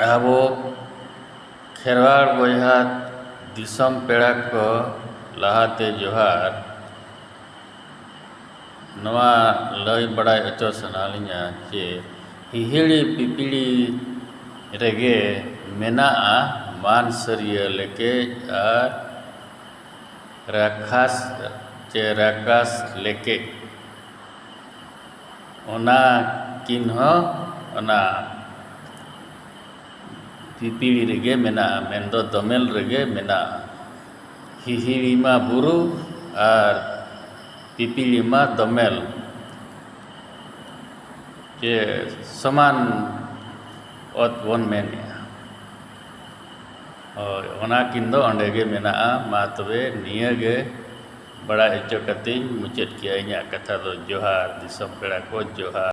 ᱟᱵᱚ ᱠᱷᱮᱨᱣᱟᱲ ᱵᱚᱭᱦᱟ ᱫᱤᱥᱚᱢ ᱯᱮᱲᱟ ᱠᱚ ᱞᱟᱦᱟᱛᱮ ᱡᱚᱦᱟᱨ ᱱᱚᱣᱟ ᱞᱟᱹᱭ ᱵᱟᱲᱟᱭ ᱦᱚᱪᱚ ᱥᱟᱱᱟᱞᱤᱧᱟ ᱡᱮ ᱦᱤᱦᱤᱲᱤ ᱯᱤᱯᱤᱲᱤ ᱨᱮᱜᱮ ᱢᱮᱱᱟᱜᱼᱟ ᱢᱟᱱ ᱥᱟᱹᱨᱤᱭᱟᱹ ᱞᱮᱠᱮᱡ ᱟᱨ ᱨᱟᱠᱷᱟᱥ ᱪᱮ ᱨᱟᱠᱟᱥ ᱞᱮᱠᱮᱡ ᱚᱱᱟ ᱠᱤᱱ ᱦᱚᱸ ᱚᱱᱟ ᱯᱤᱯᱤᱲᱤ ᱨᱮᱜᱮ ᱢᱮᱱᱟᱜᱼᱟ, ᱢᱮᱱᱫᱚ ᱫᱚᱢᱮᱞ ᱨᱮᱜᱮ ᱢᱮᱱᱟᱜᱼᱟ। ᱦᱤᱦᱤᱲᱤ ᱢᱟ ᱵᱩᱨᱩ ᱟᱨ ᱯᱤᱯᱤᱲᱤ ᱢᱟ ᱫᱚᱢᱮᱞ ᱡᱮ ᱥᱚᱢᱟᱱ ᱚᱛ ᱵᱚᱱ ᱢᱮᱱᱮᱜᱼᱟ। ᱦᱳᱭ ᱚᱱᱟ ᱠᱤᱱ ᱫᱚ ᱚᱸᱰᱮ ᱜᱮ ᱢᱮᱱᱟᱜᱼᱟ। ᱢᱟ ᱛᱚᱵᱮ ᱱᱤᱭᱟᱹᱜᱮ ᱵᱟᱲᱟᱭ ᱦᱚᱪᱚ ᱠᱟᱛᱮᱧ ᱢᱩᱪᱟᱹᱫ ᱠᱮᱜᱼᱟ ᱤᱧᱟᱹᱜ ᱠᱟᱛᱷᱟ ᱫᱚ। ᱡᱚᱦᱟᱨ, ᱫᱤᱥᱚᱢ ᱯᱮᱲᱟ ᱠᱚ ᱡᱚᱦᱟᱨ।